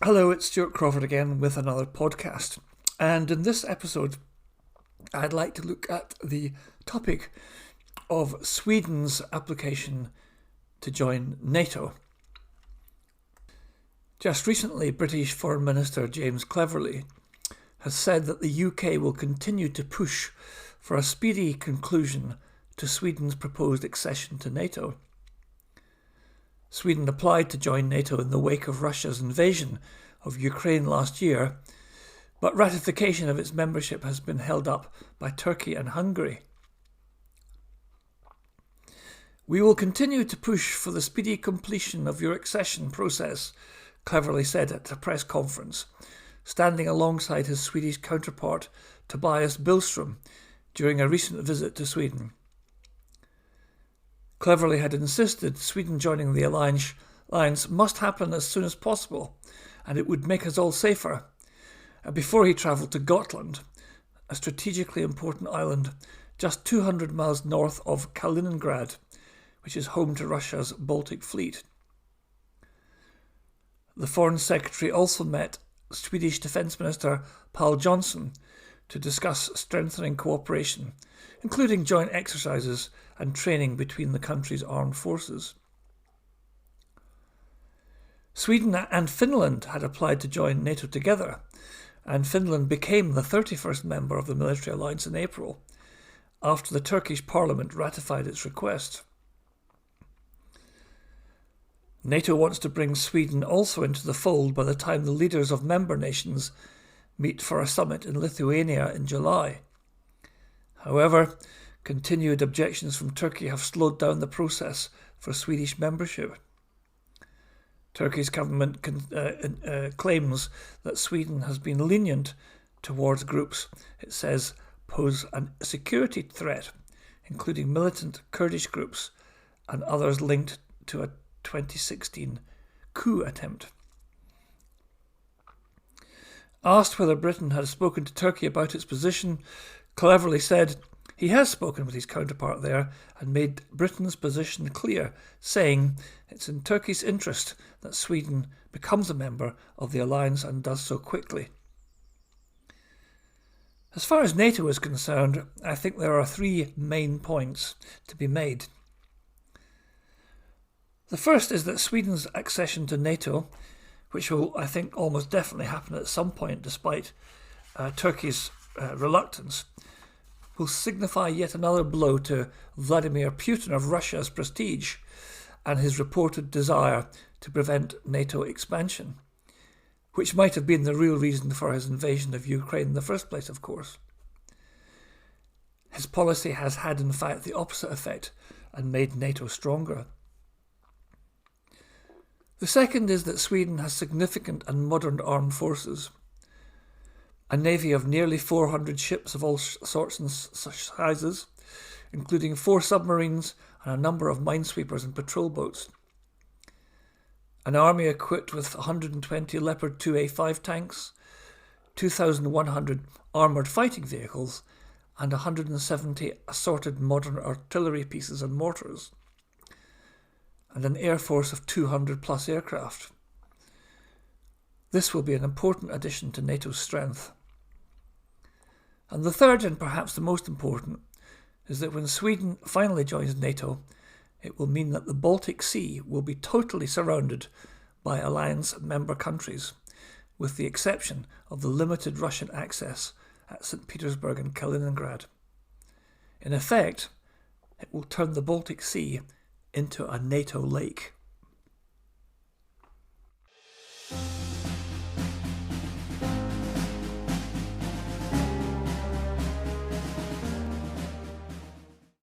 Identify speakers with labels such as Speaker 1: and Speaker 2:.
Speaker 1: Hello, it's Stuart Crawford again with another podcast. And in this episode, I'd like to look at the topic of Sweden's application to join NATO. Just recently, British Foreign Minister James Cleverly has said that the UK will continue to push for a speedy conclusion to Sweden's proposed accession to NATO. Sweden applied to join NATO in the wake of Russia's invasion of Ukraine last year, but ratification of its membership has been held up by Turkey and Hungary. "We will continue to push for the speedy completion of your accession process," Cleverly said at a press conference, standing alongside his Swedish counterpart Tobias Billström during a recent visit to Sweden. Cleverly had insisted Sweden joining the alliance must happen as soon as possible, and it would make us all safer, before he travelled to Gotland, a strategically important island just 200 miles north of Kaliningrad, which is home to Russia's Baltic Fleet. The Foreign Secretary also met Swedish Defence Minister Paul Johnson to discuss strengthening cooperation, including joint exercises and training between the countries' armed forces. Sweden and Finland had applied to join NATO together, and Finland became the 31st member of the military alliance in April, after the Turkish parliament ratified its request. NATO wants to bring Sweden also into the fold by the time the leaders of member nations meet for a summit in Lithuania in July. However, continued objections from Turkey have slowed down the process for Swedish membership. Turkey's government claims that Sweden has been lenient towards groups it says pose a security threat, including militant Kurdish groups and others linked to a 2016 coup attempt. Asked whether Britain had spoken to Turkey about its position, Cleverly said he has spoken with his counterpart there and made Britain's position clear, saying it's in Turkey's interest that Sweden becomes a member of the alliance and does so quickly. As far as NATO is concerned, I think there are three main points to be made. The first is that Sweden's accession to NATO, which will, I think, almost definitely happen at some point despite Turkey's reluctance, will signify yet another blow to Vladimir Putin of Russia's prestige and his reported desire to prevent NATO expansion, which might have been the real reason for his invasion of Ukraine in the first place, of course. His policy has had, in fact, the opposite effect and made NATO stronger. The second is that Sweden has significant and modern armed forces. A navy of nearly 400 ships of all sorts and sizes, including 4 submarines and a number of minesweepers and patrol boats. An army equipped with 120 Leopard 2A5 tanks, 2,100 armoured fighting vehicles, and 170 assorted modern artillery pieces and mortars, and an air force of 200 plus aircraft. This will be an important addition to NATO's strength. And the third, and perhaps the most important, is that when Sweden finally joins NATO, it will mean that the Baltic Sea will be totally surrounded by alliance member countries, with the exception of the limited Russian access at St Petersburg and Kaliningrad. In effect, it will turn the Baltic Sea into a NATO lake.